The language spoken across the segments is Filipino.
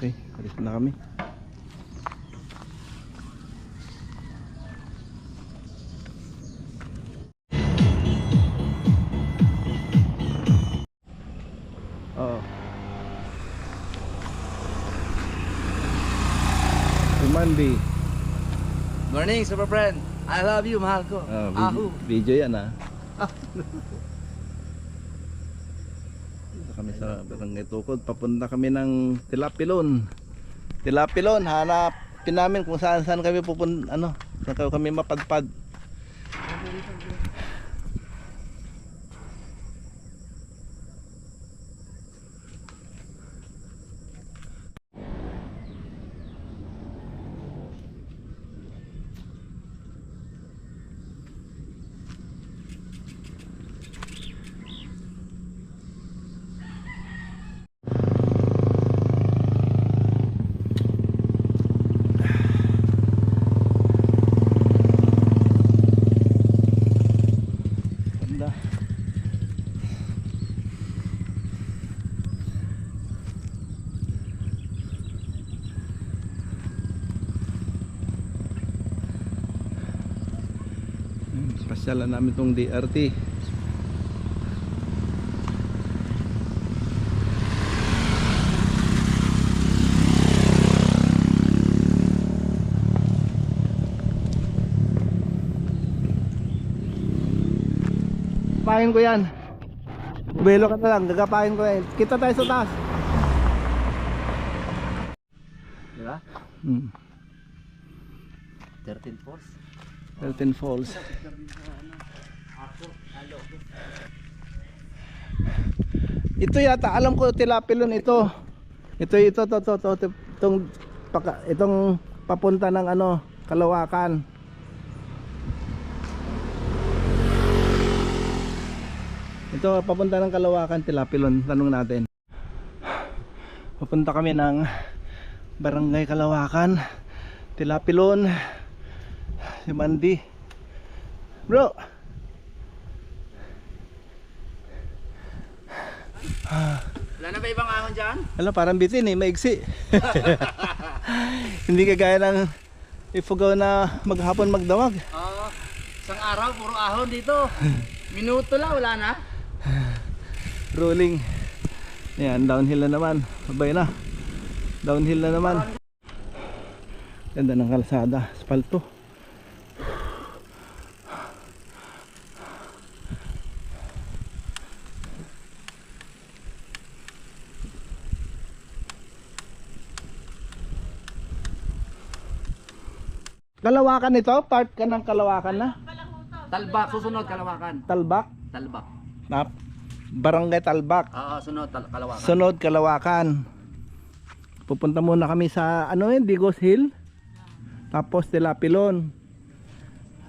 Okay, alis na kami. Monday. Morning, super friend. I love you, mahal ko. Video yan Dito kami sa Barangay Tukod. Papunta kami ng Tilapilon. Tilapilon, hanapin namin kung saan kami pupunta, saan kami mapadpad. Pasyalan namin tong DRT. Pahin ko yan. Belo ka na lang, gagapahin ko yan. Kita tayo sa taas. Diba? 13 Falls. 13 Falls. Ito yata, alam ko Tilapilon ito. Itong papunta ng Kalawakan. Ito papunta ng Kalawakan, Tilapilon. Tanong natin. Papunta kami ng Barangay Kalawakan, Tilapilon. Si Mandy. Bro. Wala na ba ibang ahon dyan? Alam, parang bitin maigsi. Hindi kagaya ng Ifugao na maghapon magdamag. Oo. Isang araw, puro ahon dito. Minuto lang, wala na. Rolling. Ayan, downhill na naman. Babay na. Downhill na naman. Ganda ng kalsada, asfalto. Kalawakan ito? Part ka ng Kalawakan na? Talbak, susunod Kalawakan. Talbak? Talbak. Barangay Talbak. Oo, sunod Kalawakan. Sunod Kalawakan. Pupunta muna kami sa Digos Hill. Tapos Tilapilon.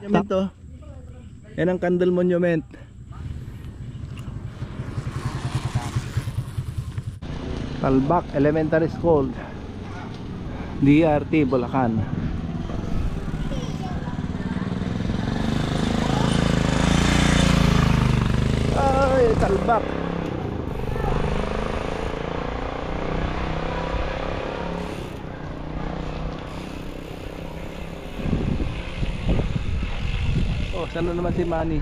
Yan to. Yan ang Candle Monument. Talbak Elementary School, DRT Bulacan. Ay, Talbak. Oh, saan na naman si Mandy?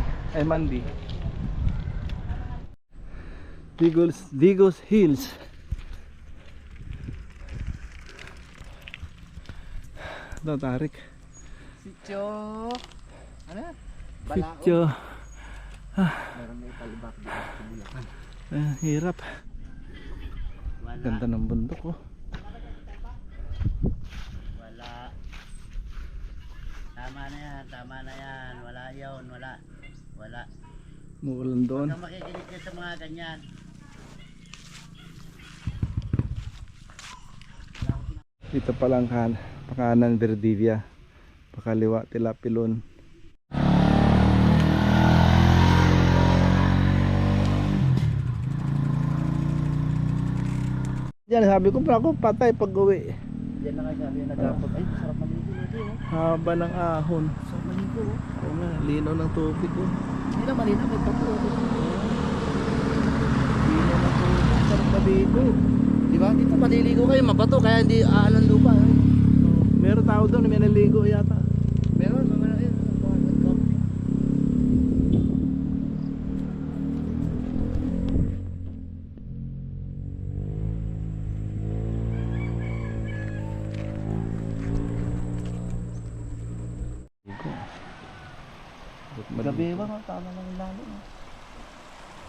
Digos Hills. Ito, Tarik. Sityo. Ano? Sityo. Meron may Talbak dito sa Bulacan. Hirap. Ganda ng bundok Wala. Tama na yan. Wala yun, wala. Muulan doon. Huwag kang makikinig ka sa mga ganyan. Dito pa lang pakanan Verdivia, pakaliwa Tilapilon. Diyan sabi ko pa ako patay pag uwi. Diyan na kayo sabi yung nagapot. Ay, sarap maligo dito. Haba ng ahon. Sarap maligo. Oo nga, linaw ng tubig Hindi na malinaw, may pato. Linaw ng tubig, sarap maligo. Di ba? Dito maliligo kayo, mabato kaya hindi aalan lupa. Meron tao doon, may naligo yata. Meron, mga yun. Gabi ba, tama lang lalo.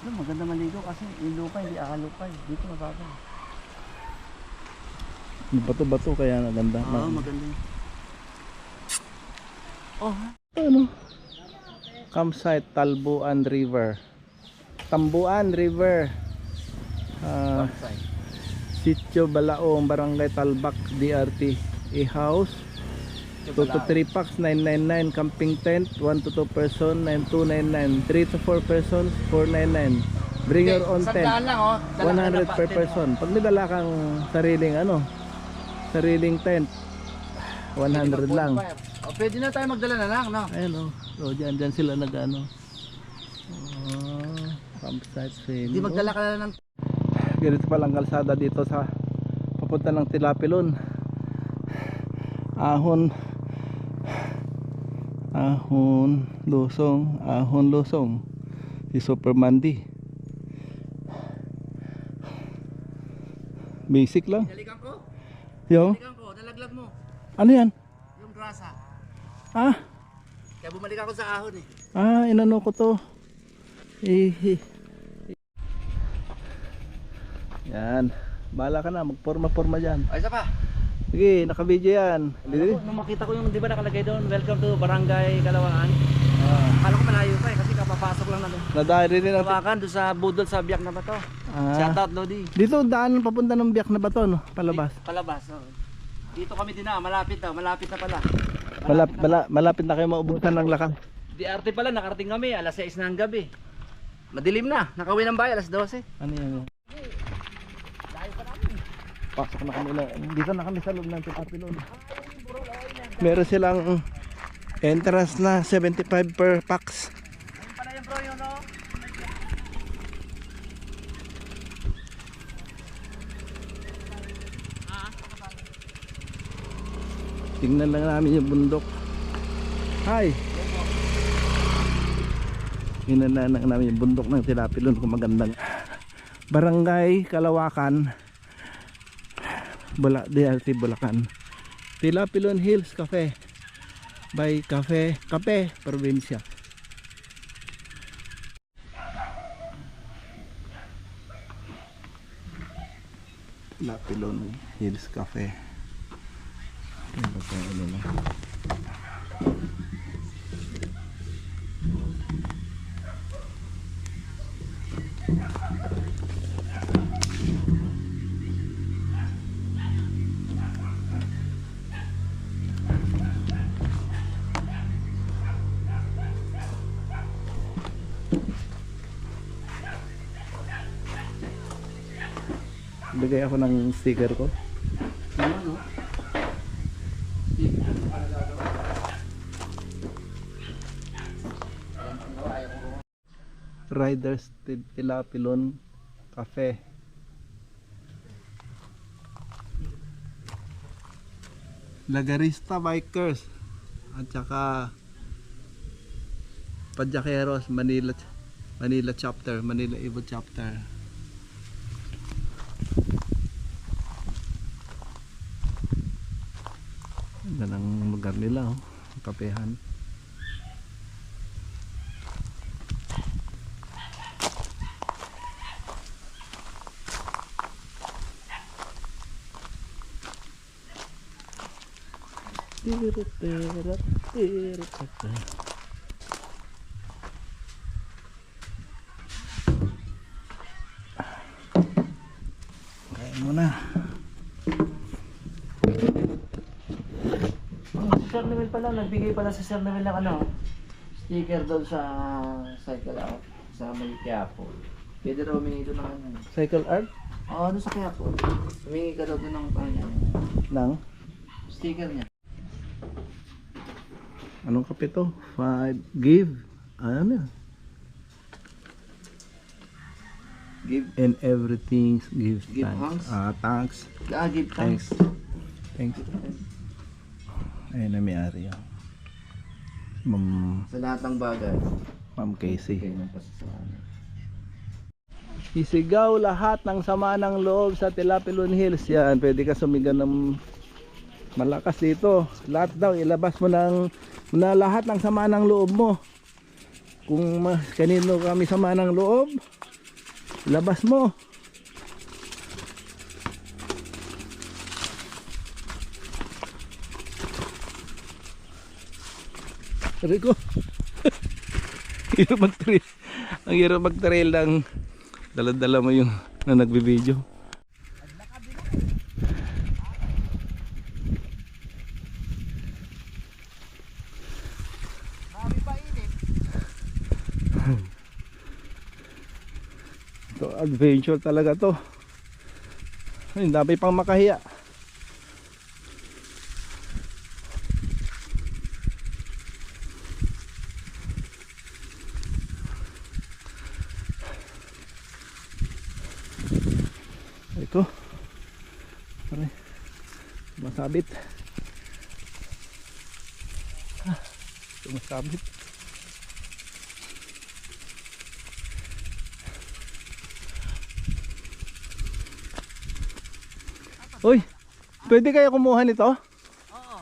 Maganda maligo kasi yung lupa hindi akalupay. Dito mababa. Bato-bato kaya naganda. Oo, maganda yun. Oh, Ano? Campsite Talbuan River. Tambuan River. campsite. Sitio Balaong, Barangay Talbak, DRT. A-house 2 to 3 packs 999, camping tent 1 to 2 person 9299, 3 to 4 persons 499. Bring your own tent. Lang, oh. 100 per person. Pag may dala kang sariling tent, 100 lang. Oh, pwede na tayo magdala na lang, no? Ayun oh. So dyan sila nag-ano. Campsite sale. Hindi magdala ka na ng... Ganito palang kalsada dito sa papunta ng Tilapilon. Ahon Lusong si Super Mandy. Basic lang. Dalikan ko. Yo, Nalaglag mo. ano yan? Yung grasa. Ah, Kaya bumalik ako sa ahon eh. inano ko to. Yan. Bahala ka na, magporma-porma dyan. Ay, isa pa. Sige, naka-video yan. Nung makita ko yung, di ba nakalagay doon, welcome to Barangay Kalawaan. Akala ko malayo pa eh, kasi kapapasok lang na doon. Nadari rin natin. Tawakan doon sa budol sa biyak na bato. Shoutout Lodi. Dito daan papunta ng biyak na bato, no? Palabas. Palabas, oh. Dito kami din malapit na pala. Malapit na kayo maubusan ng lakang. DRT pala, nakarating kami, alas 6 na ng gabi. Madilim na, nakauwi ng bahay, alas 12. Ano yan? Pasok na kami na. Dito na kami sa loob ng Tilapilon. Meron silang entrance na 75 per pax. Ayun pala yung bro, yun no? Tingnan lang namin yung bundok. Hi! Tingnan lang namin yung bundok ng Tilapilon kung magandang. Barangay Kalawakan, DRT Bulacan. Tilapilon Hills Cafe by Cafe Provincia. Tilapilon Hills Cafe. Ano na. Bigay ako ng sticker ko. Ano? Riders Tilapilon Cafe. Lagarista Bikers at saka Padyakeros Manila chapter, Manila Evo chapter. Ganda ng lugar nila, oh. Kapehan. Kain muna. Sir Noel pala, nagbigay pala si Sir Noel ng ano, sticker doon sa cycle out sa may Quiapo. Pwede raw humingi doon ng ano. Cycle art? Oo, doon sa Quiapo. Humingi ka daw doon ng ano, Nang? sticker niya. Anong kape to? 5 give. Ano yan? Give. and everything give Give thanks. thanks. Thanks. Give thanks. Thanks. Ayun na may-ari yun. Sa lahat ng bagay. Ma'am Casey. Kayo ng pasasalamat. Isigaw lahat ng sama ng loob sa Tilapilon Hills. Yan, pwede ka sumigaw ng malakas dito. Lahat daw, ilabas mo na lahat ng sama ng loob mo. Kung kanino kami sama ng loob, ilabas mo. Rico. Hirap mag-trail. Ang hirap mag-trail ng dala-dala mo yung na nagbi-video. Ito, adventure talaga to. Ay, dami pang makahiya. Ito. Pare. Masabit. Masabit. Uy, pwede kaya kumuha nito? Oo.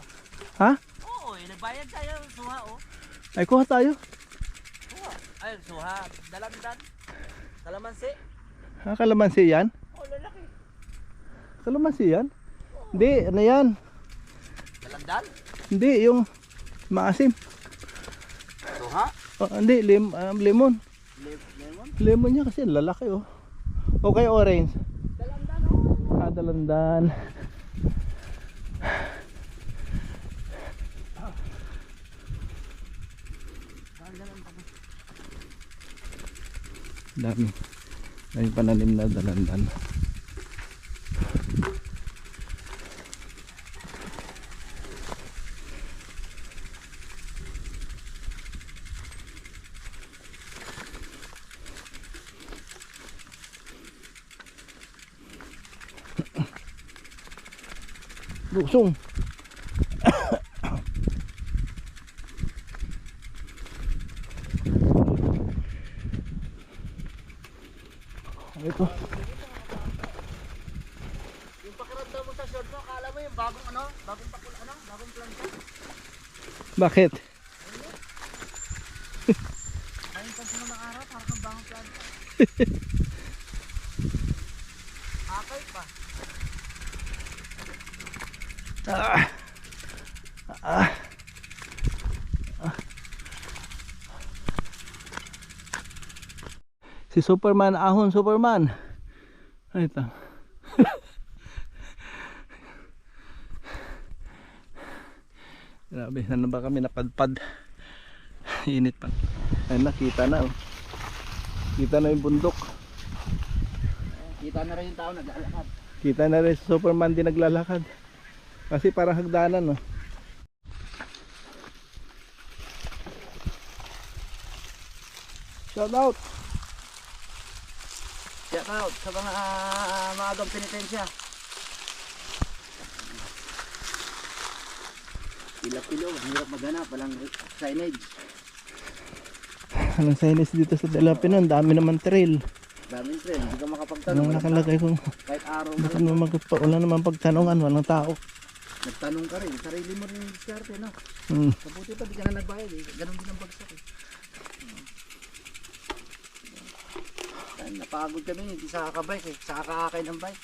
Ha? Oo, nagbayad tayo ng suha, oh. Ay, kuha tayo. Suha. Ay, suha. Dalandan. Kalamansi. Ha, kalamansi yan? Oh, lalaki. Kalamansi yan? Hindi, ano yan? Dalandan? Hindi, yung maasim. Suha? Oh, hindi, lemon. Lemon? Lemon niya kasi lalaki oh. Okay, orange. Dalandan, oh. Ah, dalandan. Dami. Dami pananim na dalandan. Luksong. Ito. Yung pakiramdam mo sa short mo, akala mo yung bagong ano? Bagong pakul, ano? Bagong planta? Bakit? Ayun pa ng araw, parang kang bagong planta. Akay pa. Ah. Ah. Si Superman, ahon Superman. Ay, ito. Grabe, ano ba kami napadpad? Init pa. Ay, nakita na oh. Kita na yung bundok. Kita na rin yung tao naglalakad. Kita na rin si Superman din naglalakad. Kasi parang hagdanan oh. Shout out. Shout out sa mga maagang penitensya. Pila-pilo, hirap maghanap, walang signage. Anong signage dito sa Tilapilon? Dami naman trail. Daming trail, hindi ka makapagtanong. Anong nakalagay kung Kahit araw mo baka rin, naman wala naman pagtanungan, walang tao. nagtanong ka rin, sarili mo rin yung diskarte, no? Hmm. Mabuti pa, di ka na nagbayad eh. Ganun din ang bagsak eh. Ay, napagod kami, hindi sa kakabike eh. Sa kakaakay ng bike.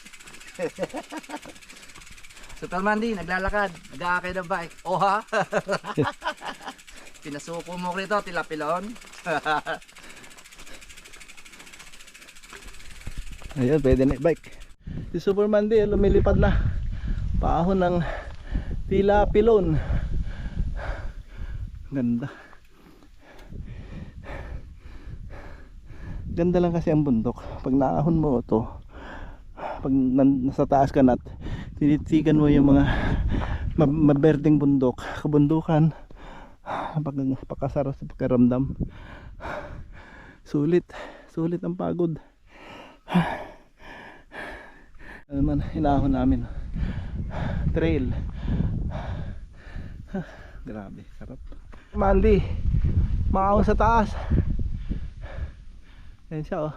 Superman din, naglalakad, nag-aakay ng bike. Oh ha? Pinasuko mo rito, Tilapilon. Ayun, pwede na i-bike. Si Superman din, lumilipad na. Paahon ng Tilapilon. Ganda. Ganda lang kasi ang bundok. Pag naahon mo ito, pag nasa taas ka na at tinitigan mo yung mga maberdeng bundok, kabundukan, pakasarap sa pakiramdam. Sulit ang pagod. Ano man, hinahon namin. Trail. Grabe, sarap. Mandy, maahon sa taas. Yan siya, oh.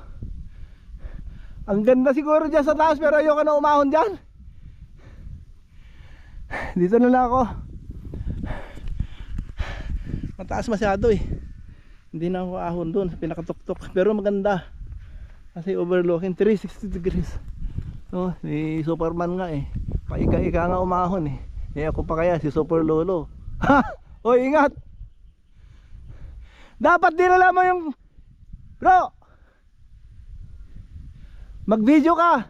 Ang ganda siguro dyan sa taas, pero ayoko na umahon dyan. Dito na lang ako. Mataas masyado eh. Hindi na ako ahon doon sa pinakatuktok. Pero maganda. Kasi overlooking 360 degrees. Oh, si Superman nga eh. Paika-ika nga umahon eh. Eh ako pa kaya si Super Lolo. Ha! O ingat. Dapat dinala mo yung bro. Mag-video ka.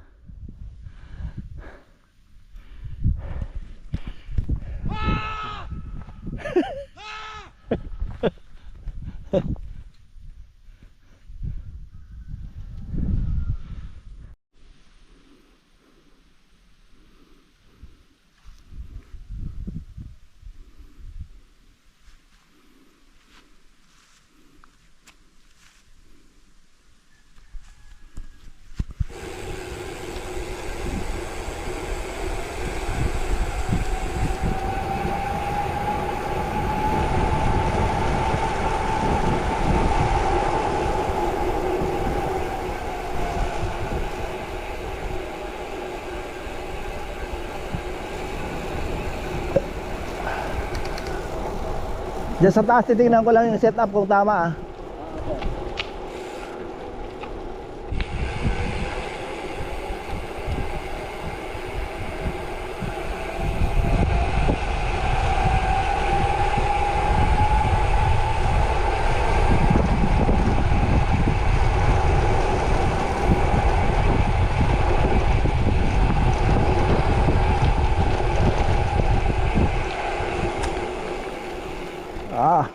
Diyan sa taas titingnan ko lang yung setup kung tama ah.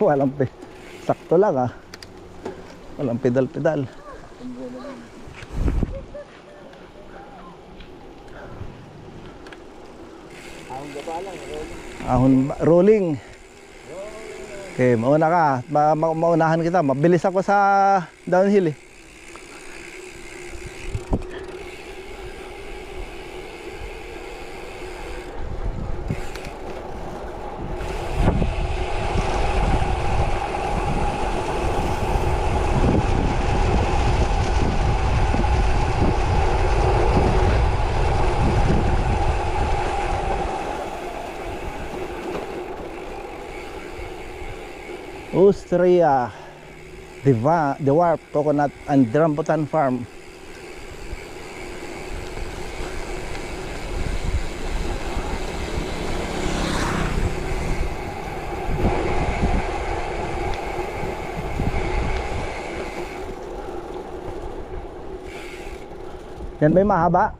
Walang sakto lang ah. Walang pedal-pedal. Rolling. Okay, mauna ka. Maunahan kita. Mabilis ako sa downhill eh. Austria, the Warp Coconut and Rambutan Farm. Yan ba yung mahaba?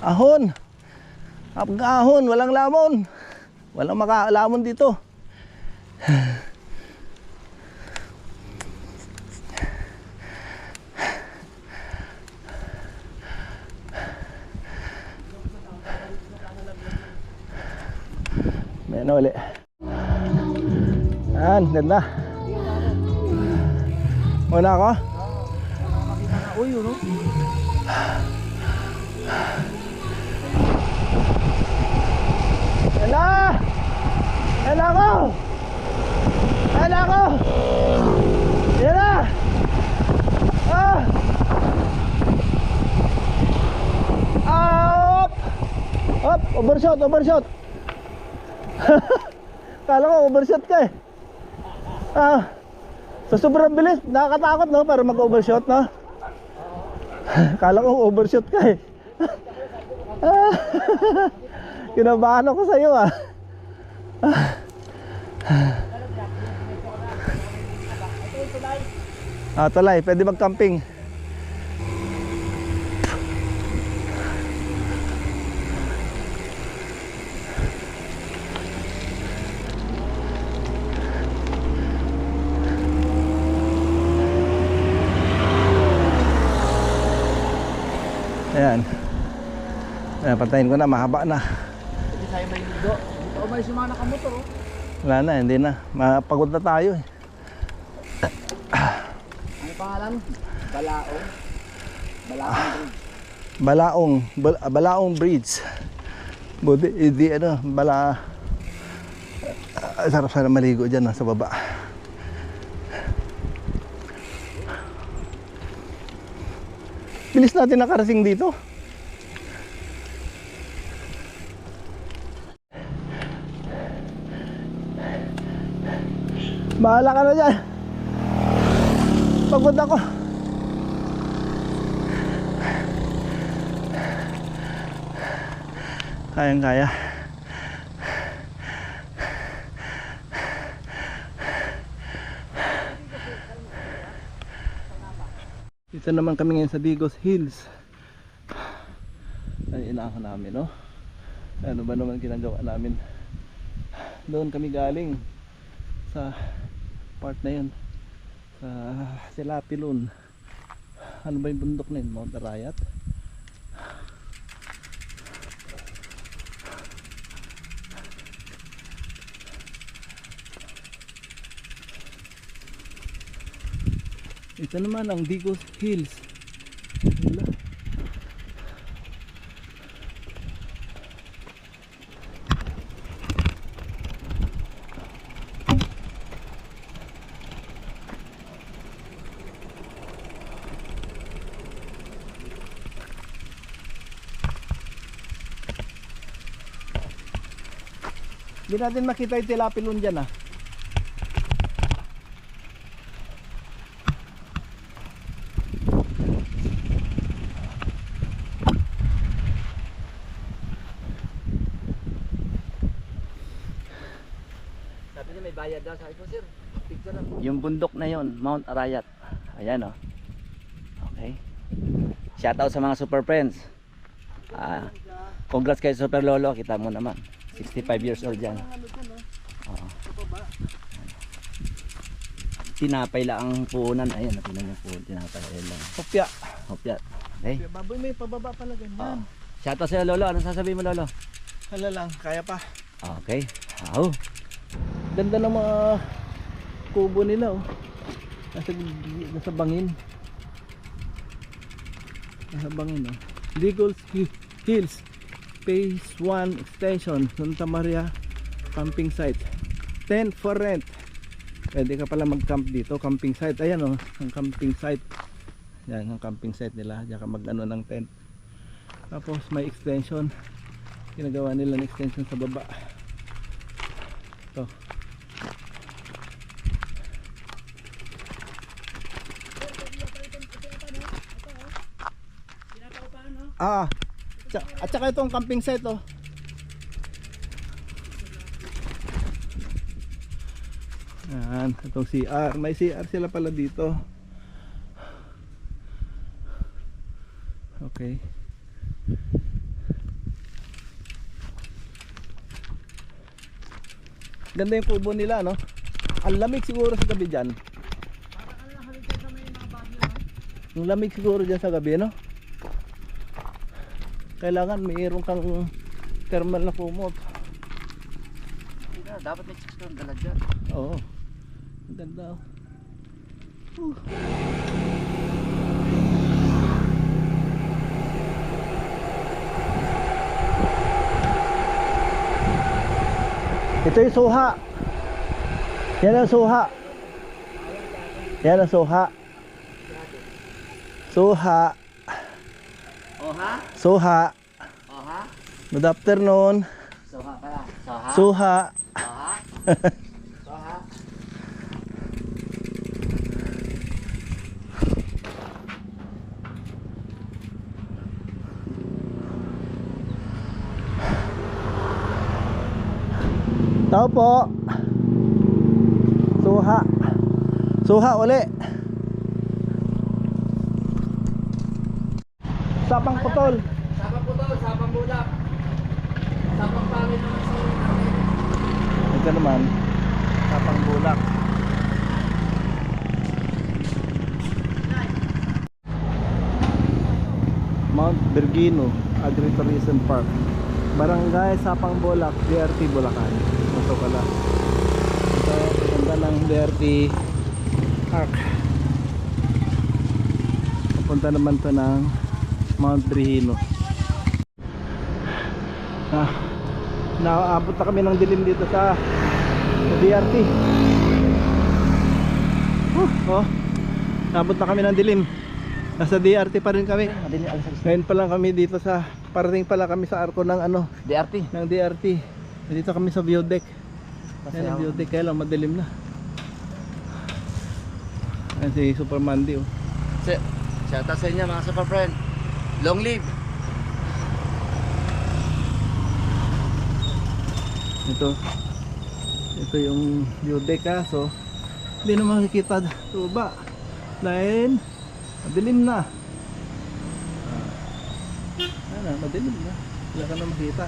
Ahon. Ahon, walang lamon. Walang makalamon dito. May ano ulit. Yan, ganda. Muna ako. Uy, yun o. Hala! Hala ko! Hala ko! Yan na! Ah! Up! Up! Overshot! Overshot! Kala ko overshot ka eh. Ah! Sa sobrang bilis, nakakatakot no? Para mag-overshot no? Kala ko overshot ka eh. Kinabahan ako sa'yo ah. Tulay, pwede mag-camping. Patayin ko na, mahaba na. Hindi sa'yo may ligo. Dito ako may sumana ka motor oh. Wala na, hindi na. Mapagod na tayo eh. Ano pangalan? Balaong. Balaong Bridge. Balaong Bridge. Buti, hindi ano, sarap sana maligo dyan sa baba. Bilis natin nakarating dito. Bahala ka na dyan. Pagod ako. Kayang-kaya. Dito naman kami ngayon sa Digos Hills. Ay, inaahon namin, no? Ano ba naman ginagawa namin? Doon kami galing sa part na yun, sa Silapilon. Ano ba yung bundok na yun? Mount Arayat? Ito naman ang Digos Hills. Wala. Hindi natin makita yung tilapilon dyan ah. Sabi niya may bayad daw. Sabi ko, sir, picture lang. Yung bundok na yon, Mount Arayat. Ayan oh. Okay. Shoutout sa mga super friends. Congrats kay Super Lolo. Kita mo naman. 65 years old yan. Oo. Tinapay lang ang puhunan. Ayan, napinan yung puhunan. Tinapay. Ayan lang. Hopya. Hopya. Okay. Baboy may pababa pala ganyan. Shoutout sa Lolo. Anong sasabihin mo, Lolo? Hala lang, kaya pa. Okay. Oh. Ganda ng mga kubo nila oh. Nasa bangin. Nasa bangin oh. Digos Hills Phase 1 Extension, Santa Maria camping site. Tent for rent. Pwede ka pala mag-camp dito, camping site. Ayan oh, ang camping site. Yan ang camping site nila. Diyan ka mag-ano ng tent. Tapos may extension. Ginagawa nila ng extension sa baba. Ito. At saka itong camping site oh. Yan, itong CR. May CR sila pala dito. Okay. Ganda yung kubo nila, no? Ang lamig siguro sa gabi dyan. Ang lamig siguro dyan sa gabi, no? Kailangan mayroon kang thermal na kumot. Dapat may chicks doon, dala dyan. Oo. Ang ganda oh. Ito yung suha. Yan ang suha. Yan ang suha. Suha. Oha? Suha. Oha? Good afternoon. Soha pala. Soha? Suha. Soha? Soha? Tao po. Suha. Suha uli. Sapang putol. Sapang putol, sapang bulak. Sapang pangit ng Ito naman, sapang bulak. Mount Bergino. Agritourism Park. Barangay Sapang Bolak, DRT Bulacan. Ito pala. Ito, paganda ng DRT Park. Papunta naman to ng Mount Brihino. Naabot na kami ng dilim dito sa DRT. Oh, naabot na kami ng dilim. Nasa DRT pa rin kami. Ngayon pa lang kami dito sa, parating pala kami sa arko ng ano, DRT. ng DRT. Dito kami sa view deck. Yan ang view deck, kaya lang madilim na. Ayan si Super Mandy, oh. Shout out sa inyo mga super friend. Long live. Ito yung view deck, ha. So hindi na makikita tuba dahil madilim na. Madilim na, wala ka na makita.